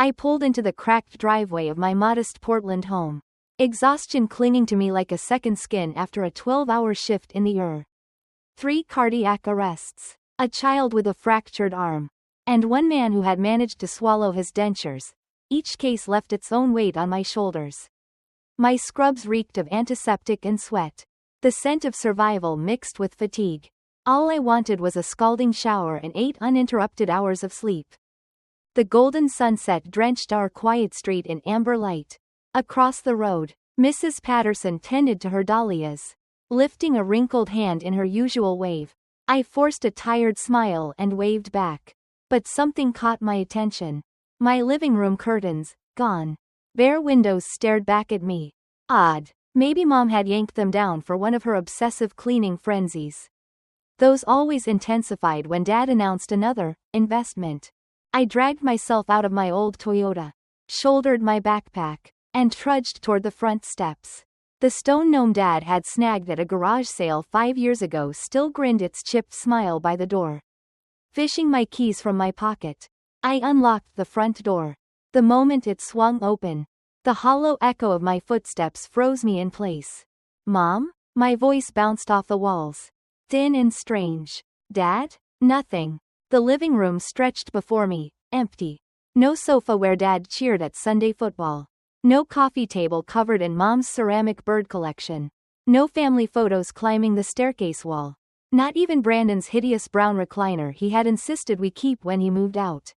I pulled into the cracked driveway of my modest Portland home. Exhaustion clinging to me like a second skin after a 12-hour shift in the ER. 3 cardiac arrests, a child with a fractured arm, and one man who had managed to swallow his dentures. Each case left its own weight on my shoulders. My scrubs reeked of antiseptic and sweat. The scent of survival mixed with fatigue. All I wanted was a scalding shower and 8 uninterrupted hours of sleep. The golden sunset drenched our quiet street in amber light. Across the road, Mrs. Patterson tended to her dahlias. Lifting a wrinkled hand in her usual wave, I forced a tired smile and waved back. But something caught my attention. My living room curtains, gone. Bare windows stared back at me. Odd. Maybe Mom had yanked them down for one of her obsessive cleaning frenzies. Those always intensified when Dad announced another investment. I dragged myself out of my old Toyota, shouldered my backpack, and trudged toward the front steps. The stone gnome Dad had snagged at a garage sale 5 years ago still grinned its chipped smile by the door. Fishing my keys from my pocket, I unlocked the front door. The moment it swung open, the hollow echo of my footsteps froze me in place. Mom? My voice bounced off the walls. Thin and strange. Dad? Nothing. The living room stretched before me, empty. No sofa where Dad cheered at Sunday football. No coffee table covered in Mom's ceramic bird collection. No family photos climbing the staircase wall. Not even Brandon's hideous brown recliner he had insisted we keep when he moved out.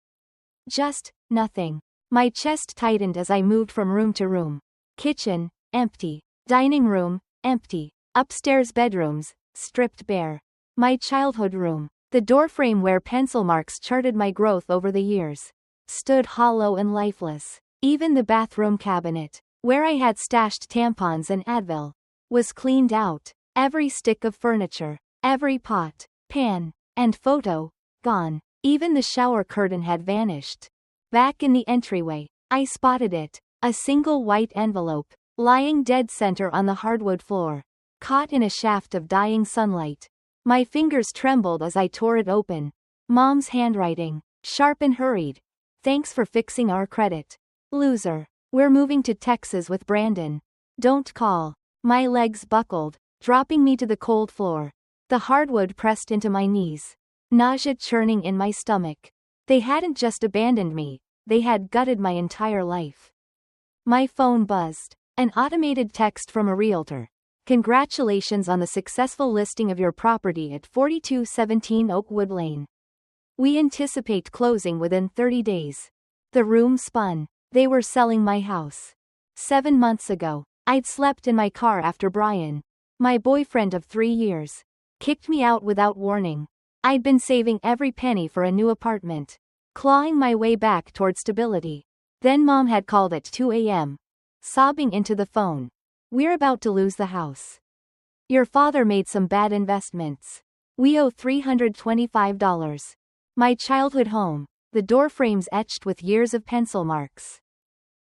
Just nothing. My chest tightened as I moved from room to room. Kitchen, empty. Dining room, empty. Upstairs bedrooms, stripped bare. My childhood room, the doorframe where pencil marks charted my growth over the years, stood hollow and lifeless. Even the bathroom cabinet, where I had stashed tampons and Advil, was cleaned out. Every stick of furniture, every pot, pan, and photo, gone. Even the shower curtain had vanished. Back in the entryway, I spotted it, a single white envelope, lying dead center on the hardwood floor, caught in a shaft of dying sunlight. My fingers trembled as I tore it open. Mom's handwriting, sharp and hurried. Thanks for fixing our credit. Loser. We're moving to Texas with Brandon. Don't call. My legs buckled, dropping me to the cold floor. The hardwood pressed into my knees. Nausea churning in my stomach. They hadn't just abandoned me, they had gutted my entire life. My phone buzzed. An automated text from a realtor. Congratulations on the successful listing of your property at 4217 Oakwood Lane. We anticipate closing within 30 days. The room spun. They were selling my house. 7 months ago, I'd slept in my car after Brian, my boyfriend of 3 years, kicked me out without warning. I'd been saving every penny for a new apartment, clawing my way back toward stability. Then Mom had called at 2 a.m., sobbing into the phone. We're about to lose the house. Your father made some bad investments. We owe $325. My childhood home, the door frames etched with years of pencil marks.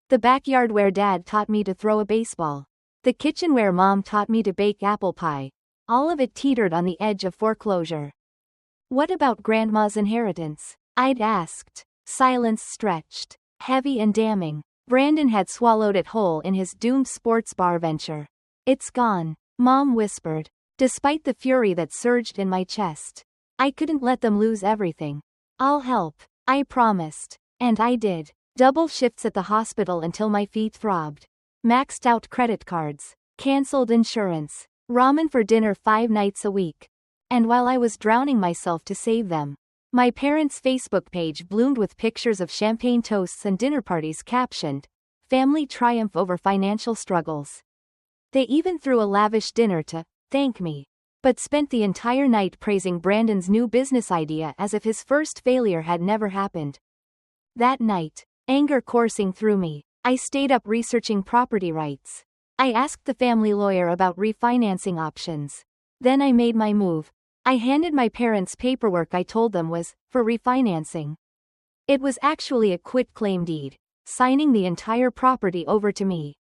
The backyard where Dad taught me to throw a baseball. The kitchen where Mom taught me to bake apple pie. All of it teetered on the edge of foreclosure. What about Grandma's inheritance? I'd asked. Silence stretched, heavy and damning. Brandon had swallowed it whole in his doomed sports bar venture. It's gone, Mom whispered. Despite the fury that surged in my chest, I couldn't let them lose everything. I'll help, I promised. And I did. Double shifts at the hospital until my feet throbbed. Maxed out credit cards. Cancelled insurance. Ramen for dinner 5 nights a week. And while I was drowning myself to save them, my parents' Facebook page bloomed with pictures of champagne toasts and dinner parties captioned, "Family triumph over financial struggles." They even threw a lavish dinner to thank me, but spent the entire night praising Brandon's new business idea as if his first failure had never happened. That night, anger coursing through me, I stayed up researching property rights. I asked the family lawyer about refinancing options. Then I made my move. I handed my parents paperwork I told them was for refinancing. It was actually a quitclaim deed, signing the entire property over to me.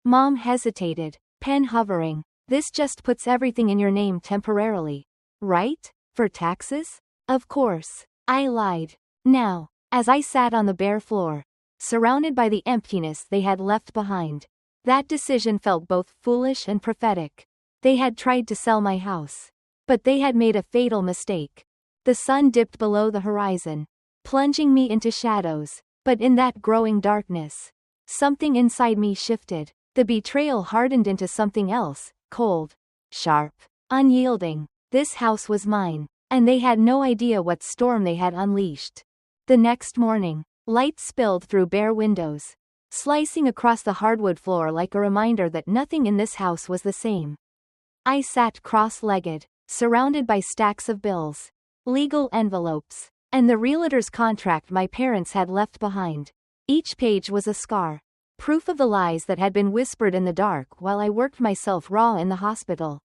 Mom hesitated, pen hovering. This just puts everything in your name temporarily, right? For taxes? Of course, I lied. Now, as I sat on the bare floor, surrounded by the emptiness they had left behind. That decision felt both foolish and prophetic. They had tried to sell my house. But they had made a fatal mistake. The sun dipped below the horizon, plunging me into shadows, but in that growing darkness, something inside me shifted. The betrayal hardened into something else, cold, sharp, unyielding. This house was mine, and they had no idea what storm they had unleashed. The next morning, light spilled through bare windows, slicing across the hardwood floor like a reminder that nothing in this house was the same. I sat cross-legged, surrounded by stacks of bills, legal envelopes, and the realtor's contract my parents had left behind. Each page was a scar, proof of the lies that had been whispered in the dark while I worked myself raw in the hospital.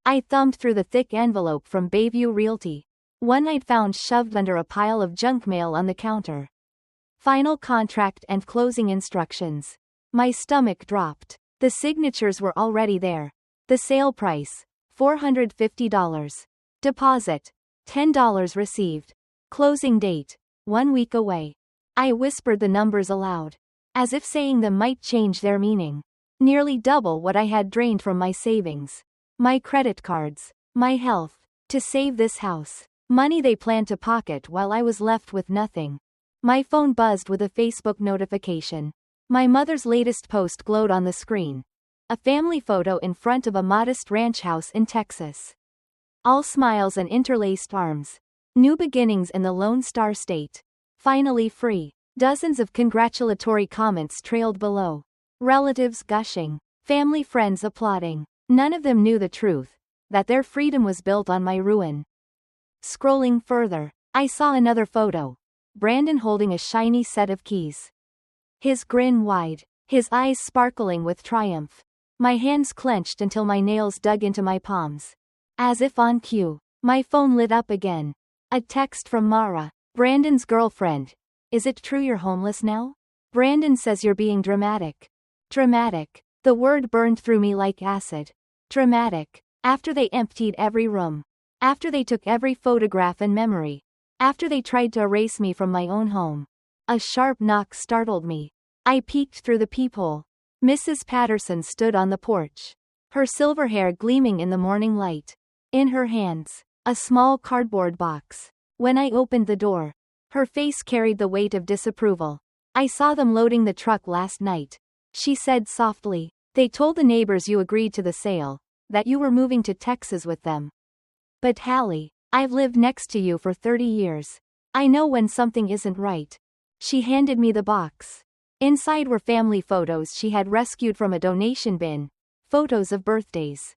I thumbed through the thick envelope from Bayview Realty, one I'd found shoved under a pile of junk mail on the counter. Final contract and closing instructions. My stomach dropped. The signatures were already there. The sale price, $450. Deposit, $10 received. Closing date, 1 week away. I whispered the numbers aloud, as if saying them might change their meaning. Nearly double what I had drained from my savings, my credit cards, my health, to save this house. Money they planned to pocket while I was left with nothing. My phone buzzed with a Facebook notification. My mother's latest post glowed on the screen. A family photo in front of a modest ranch house in Texas. All smiles and interlaced arms. New beginnings in the Lone Star State. Finally free. Dozens of congratulatory comments trailed below. Relatives gushing. Family friends applauding. None of them knew the truth, that their freedom was built on my ruin. Scrolling further, I saw another photo. Brandon holding a shiny set of keys. His grin wide, his eyes sparkling with triumph. My hands clenched until my nails dug into my palms. As if on cue, my phone lit up again. A text from Mara, Brandon's girlfriend. Is it true you're homeless now? Brandon says you're being dramatic. Dramatic. The word burned through me like acid. Dramatic. After they emptied every room. After they took every photograph and memory. After they tried to erase me from my own home. A sharp knock startled me. I peeked through the peephole. Mrs. Patterson stood on the porch, her silver hair gleaming in the morning light. In her hands, a small cardboard box. When I opened the door, her face carried the weight of disapproval. I saw them loading the truck last night. She said softly, they told the neighbors you agreed to the sale, that you were moving to Texas with them. But Hallie, I've lived next to you for 30 years. I know when something isn't right. She handed me the box. Inside were family photos she had rescued from a donation bin, photos of birthdays,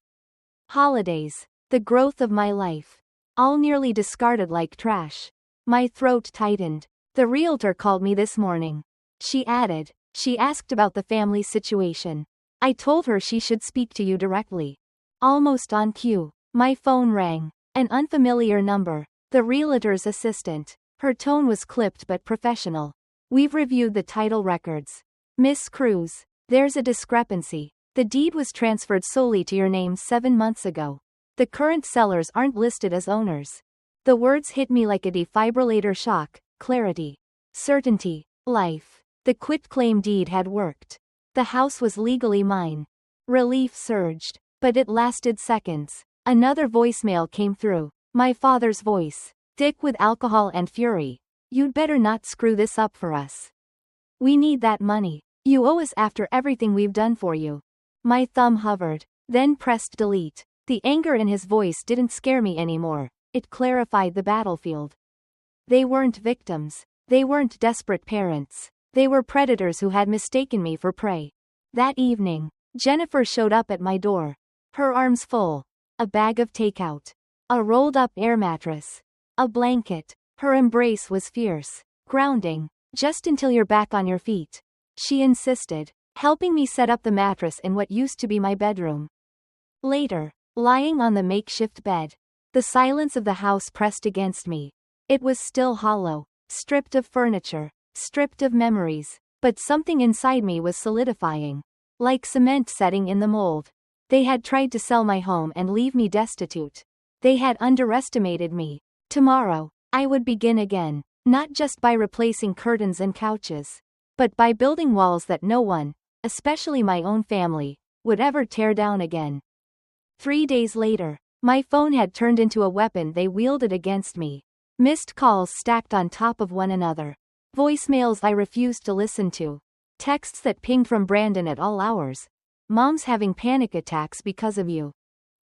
holidays, the growth of my life, all nearly discarded like trash. My throat tightened. The realtor called me this morning. She added, she asked about the family situation. I told her she should speak to you directly. Almost on cue, my phone rang. An unfamiliar number. The realtor's assistant. Her tone was clipped but professional. We've reviewed the title records. Miss Cruz, there's a discrepancy. The deed was transferred solely to your name 7 months ago. The current sellers aren't listed as owners. The words hit me like a defibrillator shock. Clarity. Certainty. Life. The quitclaim deed had worked. The house was legally mine. Relief surged, but it lasted seconds. Another voicemail came through. My father's voice. Thick with alcohol and fury. You'd better not screw this up for us. We need that money. You owe us after everything we've done for you. My thumb hovered, then pressed delete. The anger in his voice didn't scare me anymore. It clarified the battlefield. They weren't victims. They weren't desperate parents. They were predators who had mistaken me for prey. That evening, Jennifer showed up at my door. Her arms full. A bag of takeout. A rolled-up air mattress. A blanket. Her embrace was fierce, grounding, just until you're back on your feet. She insisted, helping me set up the mattress in what used to be my bedroom. Later, lying on the makeshift bed, the silence of the house pressed against me. It was still hollow, stripped of furniture, stripped of memories, but something inside me was solidifying. Like cement setting in the mold. They had tried to sell my home and leave me destitute. They had underestimated me. Tomorrow, I would begin again, not just by replacing curtains and couches, but by building walls that no one, especially my own family, would ever tear down again. 3 days later, my phone had turned into a weapon they wielded against me. Missed calls stacked on top of one another. Voicemails I refused to listen to. Texts that pinged from Brandon at all hours. Mom's having panic attacks because of you.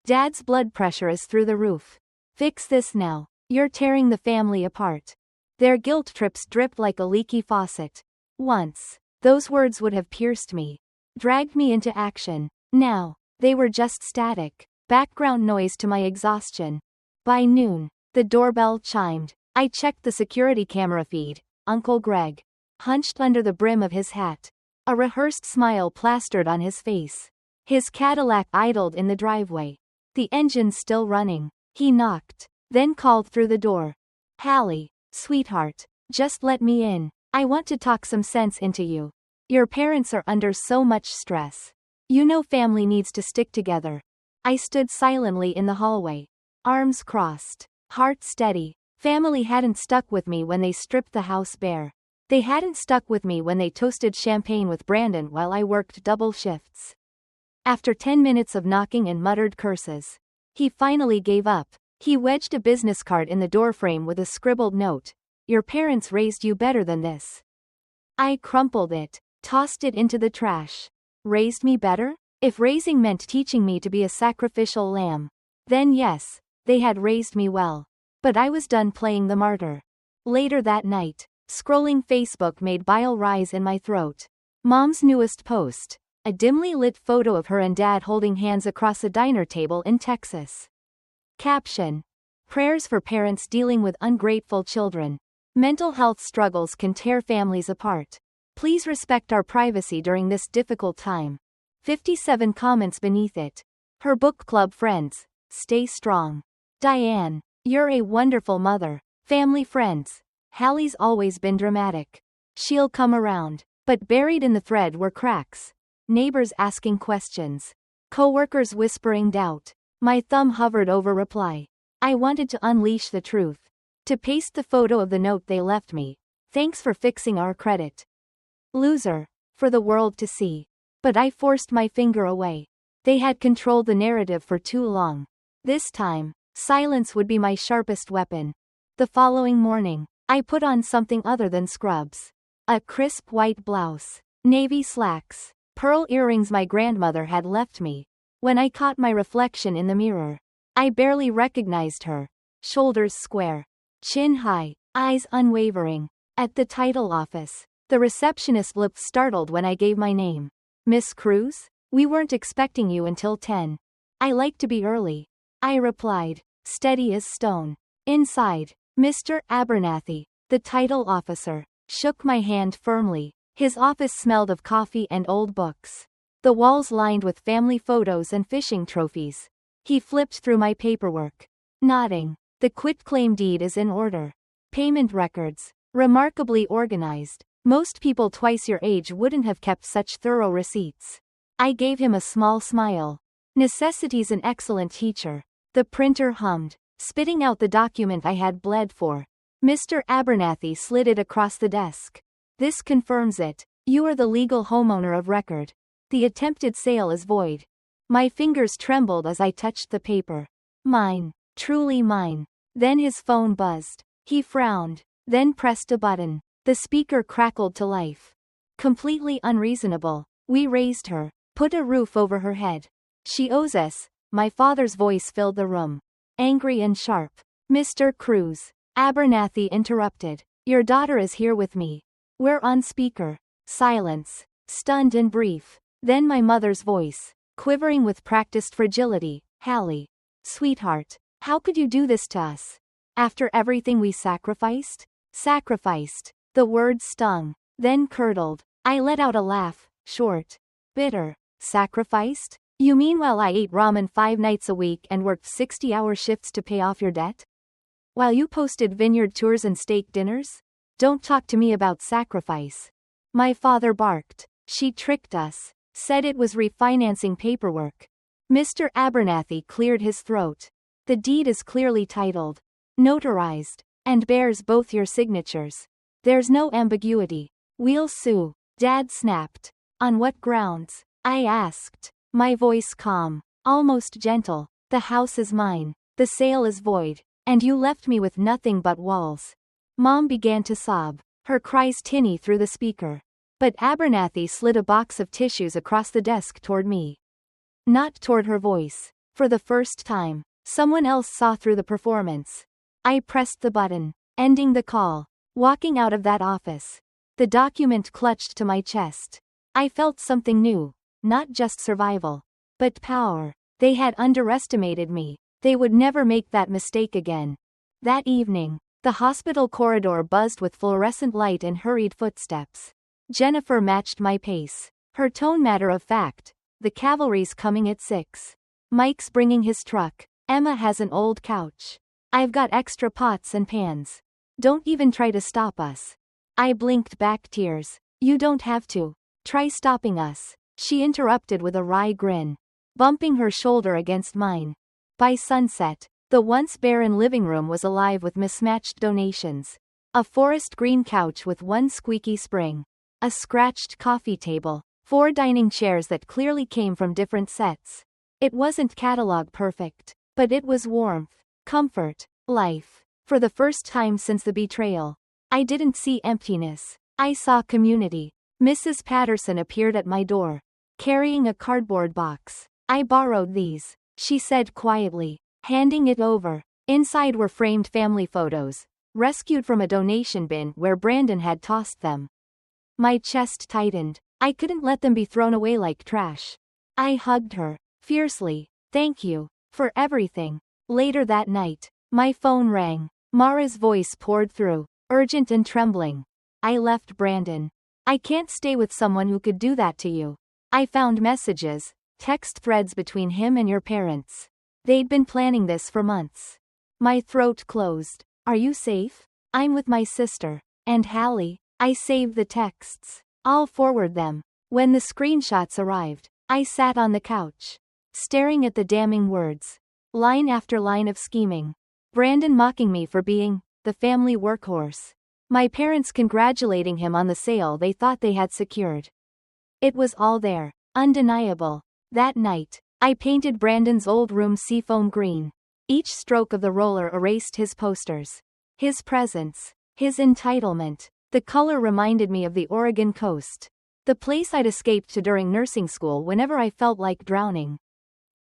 Dad's blood pressure is through the roof. Fix this now. You're tearing the family apart. Their guilt trips dripped like a leaky faucet. Once, those words would have pierced me, dragged me into action. Now, they were just static, background noise to my exhaustion. By noon, the doorbell chimed. I checked the security camera feed. Uncle Greg, hunched under the brim of his hat, a rehearsed smile plastered on his face. His Cadillac idled in the driveway. The engine still running. He knocked, then called through the door. Hallie, sweetheart, just let me in. I want to talk some sense into you. Your parents are under so much stress. You know family needs to stick together. I stood silently in the hallway, arms crossed, heart steady. Family hadn't stuck with me when they stripped the house bare. They hadn't stuck with me when they toasted champagne with Brandon while I worked double shifts. After 10 minutes of knocking and muttered curses, he finally gave up. He wedged a business card in the doorframe with a scribbled note. Your parents raised you better than this. I crumpled it, tossed it into the trash. Raised me better? If raising meant teaching me to be a sacrificial lamb, then yes, they had raised me well. But I was done playing the martyr. Later that night, scrolling Facebook made bile rise in my throat. Mom's newest post, a dimly lit photo of her and Dad holding hands across a diner table in Texas. Caption: Prayers for parents dealing with ungrateful children. Mental health struggles can tear families apart. Please respect our privacy during this difficult time. 57 comments beneath it. Her book club friends, stay strong. Diane, you're a wonderful mother. Family friends, Hallie's always been dramatic. She'll come around. But buried in the thread were cracks. Neighbors asking questions. Coworkers whispering doubt. My thumb hovered over reply. I wanted to unleash the truth. To paste the photo of the note they left me. Thanks for fixing our credit. Loser. For the world to see. But I forced my finger away. They had controlled the narrative for too long. This time, silence would be my sharpest weapon. The following morning, I put on something other than scrubs. A crisp white blouse, navy slacks, pearl earrings my grandmother had left me. When I caught my reflection in the mirror, I barely recognized her. Shoulders square, chin high, eyes unwavering. At the title office, the receptionist looked startled when I gave my name. Miss Cruz? We weren't expecting you until 10. I like to be early. I replied, steady as stone. Inside, Mr. Abernathy, the title officer, shook my hand firmly. His office smelled of coffee and old books. The walls lined with family photos and fishing trophies. He flipped through my paperwork, nodding. The quitclaim deed is in order. Payment records, remarkably organized. Most people twice your age wouldn't have kept such thorough receipts. I gave him a small smile. Necessity's an excellent teacher. The printer hummed, spitting out the document I had bled for. Mr. Abernathy slid it across the desk. This confirms it. You are the legal homeowner of record. The attempted sale is void. My fingers trembled as I touched the paper. Mine. Truly mine. Then his phone buzzed. He frowned, then pressed a button. The speaker crackled to life. Completely unreasonable. We raised her, put a roof over her head. She owes us. My father's voice filled the room. Angry and sharp. Mr. Cruz. Abernathy interrupted. Your daughter is here with me. We're on speaker. Silence. Stunned and brief. Then my mother's voice, quivering with practiced fragility. Hallie. Sweetheart. How could you do this to us? After everything we sacrificed? Sacrificed. The word stung, then curdled. I let out a laugh, short, bitter. Sacrificed? You mean while I ate ramen 5 nights a week and worked 60-hour shifts to pay off your debt? While you posted vineyard tours and steak dinners? Don't talk to me about sacrifice. My father barked. She tricked us. Said it was refinancing paperwork. Mr. Abernathy cleared his throat. The deed is clearly titled, notarized, and bears both your signatures. There's no ambiguity. We'll sue. Dad snapped. On what grounds? I asked. My voice calm, almost gentle. The house is mine. The sale is void. And you left me with nothing but walls. Mom began to sob, her cries tinny through the speaker. But Abernathy slid a box of tissues across the desk toward me. Not toward her voice. For the first time, someone else saw through the performance. I pressed the button, ending the call, walking out of that office. The document clutched to my chest. I felt something new, not just survival, but power. They had underestimated me. They would never make that mistake again. That evening, the hospital corridor buzzed with fluorescent light and hurried footsteps. Jennifer matched my pace, her tone matter of fact. The cavalry's coming at 6. Mike's bringing his truck. Emma has an old couch. I've got extra pots and pans. Don't even try to stop us. I blinked back tears. You don't have to. Try stopping us, she interrupted with a wry grin, bumping her shoulder against mine. By sunset, the once barren living room was alive with mismatched donations. A forest green couch with one squeaky spring. A scratched coffee table. 4 dining chairs that clearly came from different sets. It wasn't catalog perfect, but it was warmth, comfort, life. For the first time since the betrayal, I didn't see emptiness. I saw community. Mrs. Patterson appeared at my door, carrying a cardboard box. I borrowed these, she said quietly, handing it over. Inside were framed family photos, rescued from a donation bin where Brandon had tossed them. My chest tightened. I couldn't let them be thrown away like trash. I hugged her, fiercely. Thank you, for everything. Later that night, my phone rang. Mara's voice poured through, urgent and trembling. I left Brandon. I can't stay with someone who could do that to you. I found messages, text threads between him and your parents. They'd been planning this for months. My throat closed. Are you safe? I'm with my sister. And Hallie. I saved the texts. I'll forward them. When the screenshots arrived, I sat on the couch, staring at the damning words. Line after line of scheming. Brandon mocking me for being the family workhorse. My parents congratulating him on the sale they thought they had secured. It was all there, undeniable. That night, I painted Brandon's old room seafoam green. Each stroke of the roller erased his posters, his presence, his entitlement. The color reminded me of the Oregon coast, the place I'd escaped to during nursing school whenever I felt like drowning.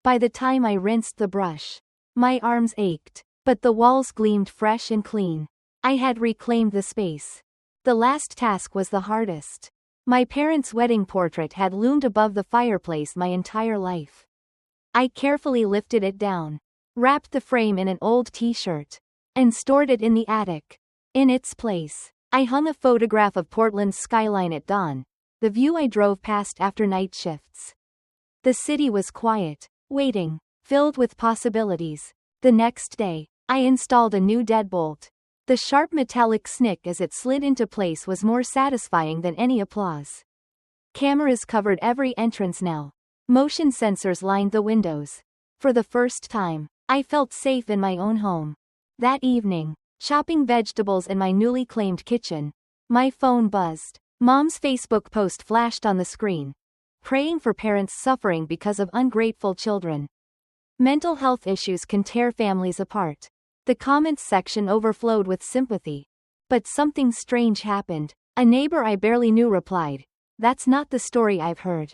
By the time I rinsed the brush, my arms ached, but the walls gleamed fresh and clean. I had reclaimed the space. The last task was the hardest. My parents' wedding portrait had loomed above the fireplace my entire life. I carefully lifted it down, wrapped the frame in an old t-shirt, and stored it in the attic. In its place, I hung a photograph of Portland's skyline at dawn, the view I drove past after night shifts. The city was quiet, waiting, filled with possibilities. The next day, I installed a new deadbolt. The sharp metallic snick as it slid into place was more satisfying than any applause. Cameras covered every entrance now. Motion sensors lined the windows. For the first time, I felt safe in my own home. That evening, chopping vegetables in my newly claimed kitchen, my phone buzzed. Mom's Facebook post flashed on the screen, praying for parents suffering because of ungrateful children. Mental health issues can tear families apart. The comments section overflowed with sympathy. But something strange happened. A neighbor I barely knew replied, "That's not the story I've heard."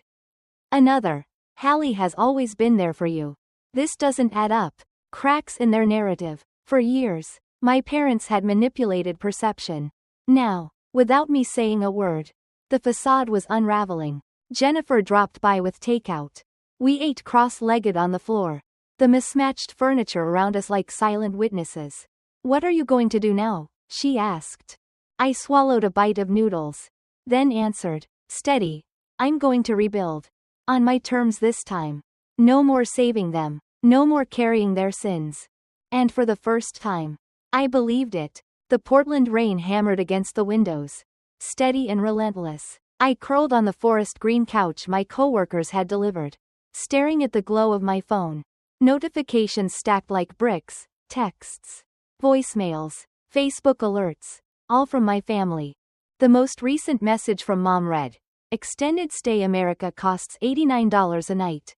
Another, "Hallie has always been there for you. This doesn't add up." Cracks in their narrative. For years, my parents had manipulated perception. Now, without me saying a word, the facade was unraveling. Jennifer dropped by with takeout. We ate cross-legged on the floor, the mismatched furniture around us like silent witnesses. "What are you going to do now?" she asked. I swallowed a bite of noodles, then answered, "Steady. I'm going to rebuild. On my terms this time. No more saving them. No more carrying their sins." And for the first time, I believed it. The Portland rain hammered against the windows, steady and relentless. I curled on the forest green couch my coworkers had delivered, staring at the glow of my phone. Notifications stacked like bricks, texts, voicemails, Facebook alerts, all from my family. The most recent message from Mom read, "Extended stay America costs $89 a night.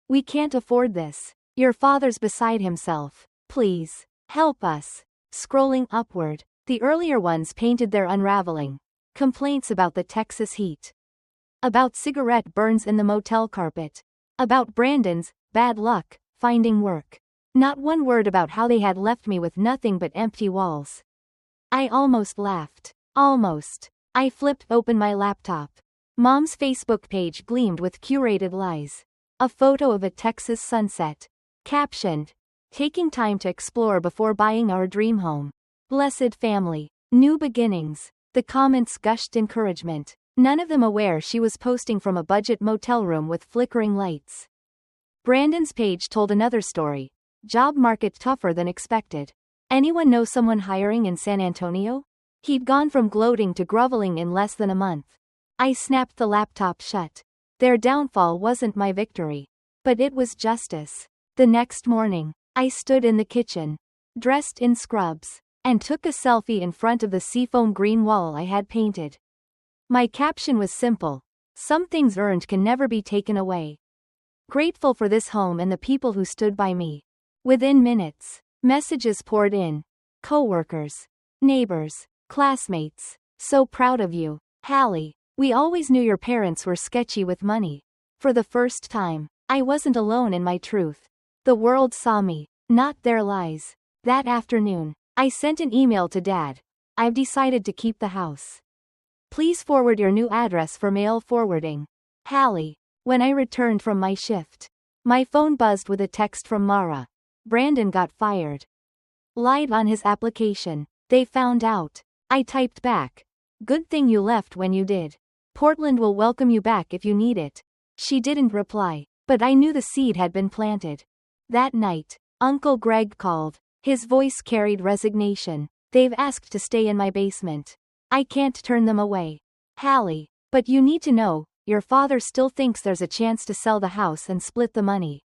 We can't afford this. Your father's beside himself. Please, help us." Scrolling upward, the earlier ones painted their unraveling. Complaints about the Texas heat. About cigarette burns in the motel carpet. About Brandon's bad luck finding work. Not one word about how they had left me with nothing but empty walls. I almost laughed. Almost. I flipped open my laptop. Mom's Facebook page gleamed with curated lies. A photo of a Texas sunset. Captioned, "Taking time to explore before buying our dream home. Blessed family. New beginnings." The comments gushed encouragement, none of them aware she was posting from a budget motel room with flickering lights. Brandon's page told another story. Job market tougher than expected. Anyone know someone hiring in San Antonio? He'd gone from gloating to groveling in less than a month. I snapped the laptop shut. Their downfall wasn't my victory. But it was justice. The next morning, I stood in the kitchen, dressed in scrubs, and took a selfie in front of the seafoam green wall I had painted. My caption was simple: "Some things earned can never be taken away." Grateful for this home and the people who stood by me. Within minutes, messages poured in. Coworkers, neighbors, classmates. "So proud of you, Hallie. We always knew your parents were sketchy with money." For the first time, I wasn't alone in my truth. The world saw me, not their lies. That afternoon, I sent an email to Dad. "I've decided to keep the house. Please forward your new address for mail forwarding. Hallie." When I returned from my shift, my phone buzzed with a text from Mara. Brandon got fired. Lied on his application. They found out. I typed back, "Good thing you left when you did. Portland will welcome you back if you need it." She didn't reply, but I knew the seed had been planted. That night, Uncle Greg called. His voice carried resignation. "They've asked to stay in my basement. I can't turn them away. Hallie, but you need to know, your father still thinks there's a chance to sell the house and split the money.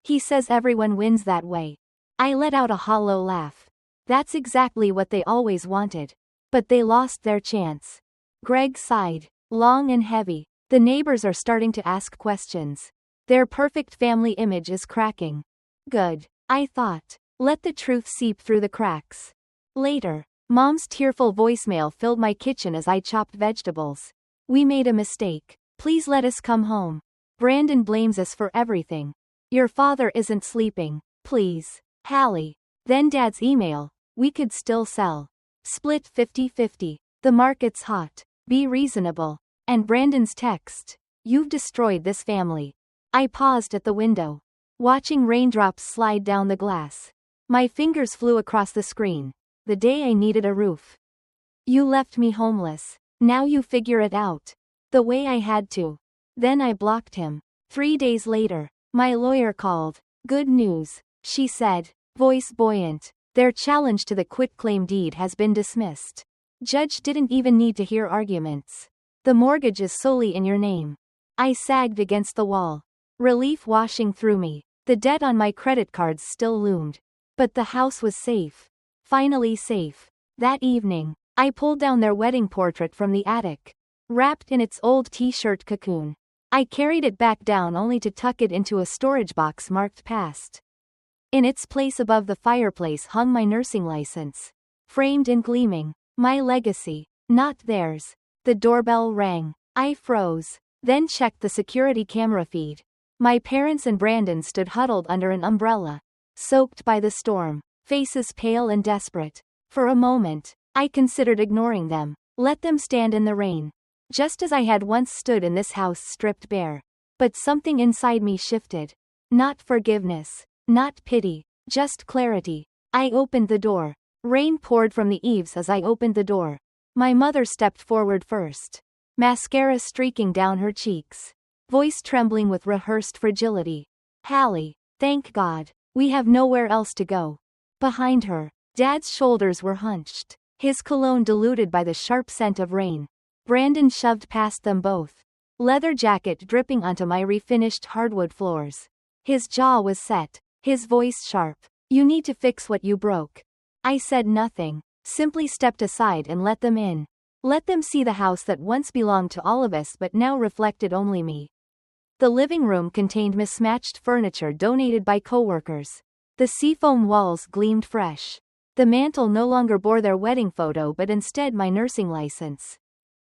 He says everyone wins that way." I let out a hollow laugh. That's exactly what they always wanted. But they lost their chance. Greg sighed, long and heavy. "The neighbors are starting to ask questions. Their perfect family image is cracking." Good, I thought. Let the truth seep through the cracks. Later, Mom's tearful voicemail filled my kitchen as I chopped vegetables. "We made a mistake. Please let us come home. Brandon blames us for everything. Your father isn't sleeping. Please, Hallie." Then Dad's email, "We could still sell. Split 50-50. The market's hot. Be reasonable." And Brandon's text, "You've destroyed this family." I paused at the window, watching raindrops slide down the glass. My fingers flew across the screen. The day I needed a roof. "You left me homeless. Now you figure it out." The way I had to. Then I blocked him. 3 days later, my lawyer called. "Good news," she said, voice buoyant. "Their challenge to the quitclaim deed has been dismissed. Judge didn't even need to hear arguments. The mortgage is solely in your name." I sagged against the wall. Relief washing through me. The debt on my credit cards still loomed. But the house was safe. Finally safe. That evening, I pulled down their wedding portrait from the attic. Wrapped in its old t-shirt cocoon. I carried it back down only to tuck it into a storage box marked past. In its place above the fireplace hung my nursing license. Framed and gleaming. My legacy. Not theirs. The doorbell rang. I froze. Then checked the security camera feed. My parents and Brandon stood huddled under an umbrella, soaked by the storm, faces pale and desperate. For a moment, I considered ignoring them. Let them stand in the rain. Just as I had once stood in this house stripped bare. But something inside me shifted. Not forgiveness. Not pity. Just clarity. I opened the door. Rain poured from the eaves as I opened the door. My mother stepped forward first. Mascara streaking down her cheeks. Voice trembling with rehearsed fragility. "Hallie, thank God. We have nowhere else to go." Behind her, Dad's shoulders were hunched. His cologne diluted by the sharp scent of rain. Brandon shoved past them both. Leather jacket dripping onto my refinished hardwood floors. His jaw was set. His voice sharp. "You need to fix what you broke." I said nothing. Simply stepped aside and let them in. Let them see the house that once belonged to all of us but now reflected only me. The living room contained mismatched furniture donated by coworkers. The seafoam walls gleamed fresh. The mantle no longer bore their wedding photo but instead my nursing license.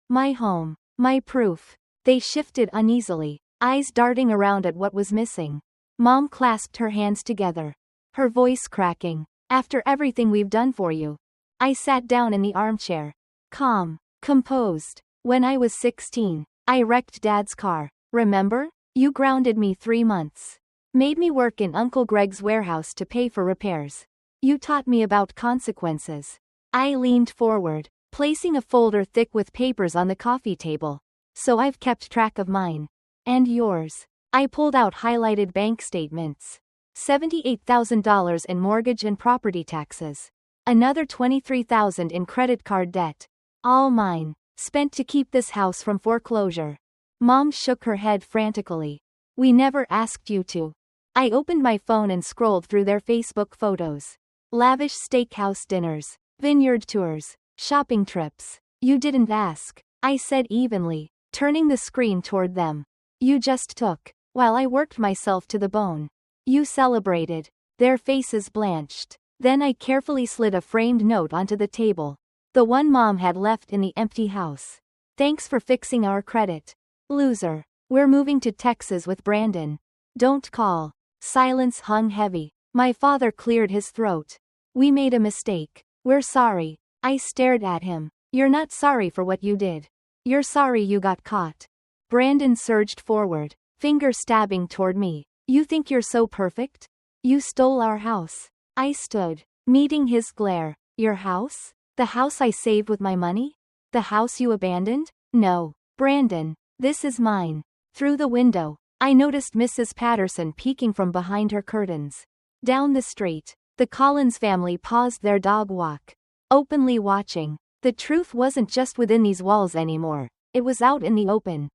My home. My proof. They shifted uneasily, eyes darting around at what was missing. Mom clasped her hands together, her voice cracking. After everything we've done for you. I sat down in the armchair. Calm. Composed. When I was 16, I wrecked Dad's car. Remember? You grounded me 3 months. Made me work in Uncle Greg's warehouse to pay for repairs. You taught me about consequences. I leaned forward, placing a folder thick with papers on the coffee table. So I've kept track of mine. And yours. I pulled out highlighted bank statements. $78,000 in mortgage and property taxes. Another $23,000 in credit card debt. All mine. Spent to keep this house from foreclosure. Mom shook her head frantically. We never asked you to. I opened my phone and scrolled through their Facebook photos. Lavish steakhouse dinners, vineyard tours, shopping trips. You didn't ask, I said evenly, turning the screen toward them. You just took, while I worked myself to the bone. You celebrated. Their faces blanched. Then I carefully slid a framed note onto the table. The one Mom had left in the empty house. Thanks for fixing our credit. Loser. We're moving to Texas with Brandon. Don't call. Silence hung heavy. My father cleared his throat. We made a mistake. We're sorry. I stared at him. You're not sorry for what you did. You're sorry you got caught. Brandon surged forward, finger stabbing toward me. You think you're so perfect? You stole our house. I stood, meeting his glare. Your house? The house I saved with my money? The house you abandoned? No. Brandon, this is mine. Through the window, I noticed Mrs. Patterson peeking from behind her curtains. Down the street, the Collins family paused their dog walk, openly watching. The truth wasn't just within these walls anymore, it was out in the open.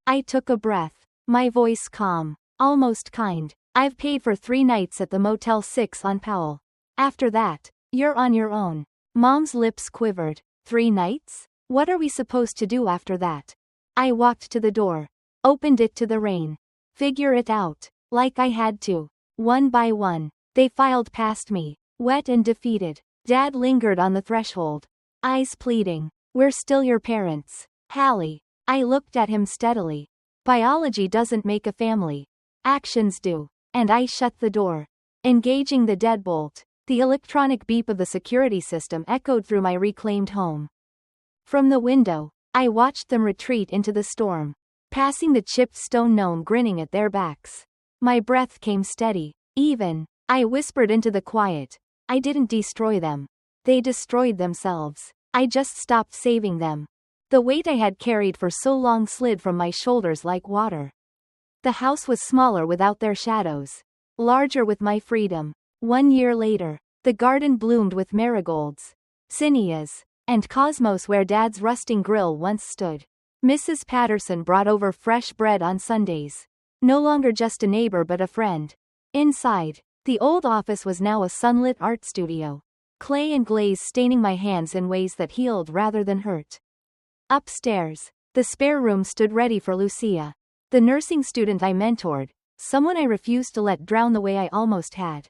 I took a breath, my voice calm, almost kind. I've paid for 3 nights at the Motel 6 on Powell. After that, you're on your own. Mom's lips quivered. 3 nights? What are we supposed to do after that? I walked to the door, opened it to the rain. Figure it out, like I had to. One by one, they filed past me, wet and defeated. Dad lingered on the threshold, eyes pleading. We're still your parents, Hallie. I looked at him steadily. Biology doesn't make a family. Actions do. And I shut the door. Engaging the deadbolt, the electronic beep of the security system echoed through my reclaimed home. From the window, I watched them retreat into the storm, passing the chipped stone gnome grinning at their backs. My breath came steady, even. I whispered into the quiet. I didn't destroy them. They destroyed themselves. I just stopped saving them. The weight I had carried for so long slid from my shoulders like water. The house was smaller without their shadows, larger with my freedom. 1 year later, the garden bloomed with marigolds, zinnias, and cosmos where Dad's rusting grill once stood. Mrs. Patterson brought over fresh bread on Sundays. No longer just a neighbor but a friend. Inside, the old office was now a sunlit art studio. Clay and glaze staining my hands in ways that healed rather than hurt. Upstairs, the spare room stood ready for Lucia, the nursing student I mentored, someone I refused to let drown the way I almost had.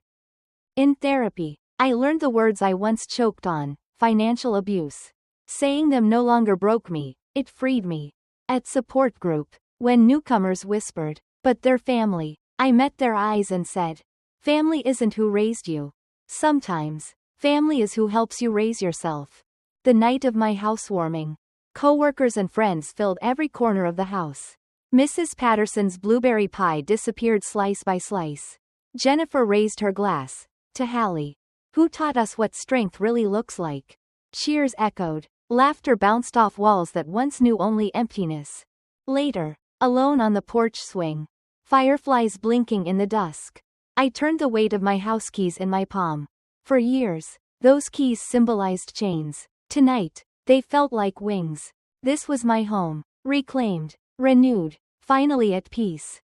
In therapy, I learned the words I once choked on: financial abuse. Saying them no longer broke me, it freed me. At support group, when newcomers whispered, "But they're family," I met their eyes and said, "Family isn't who raised you. Sometimes, family is who helps you raise yourself." The night of my housewarming, coworkers and friends filled every corner of the house. Mrs. Patterson's blueberry pie disappeared slice by slice. Jennifer raised her glass. To Hallie, who taught us what strength really looks like. Cheers echoed. Laughter bounced off walls that once knew only emptiness. Later, alone on the porch swing, fireflies blinking in the dusk, I turned the weight of my house keys in my palm. For years, those keys symbolized chains. Tonight, they felt like wings. This was my home, reclaimed, renewed, finally at peace.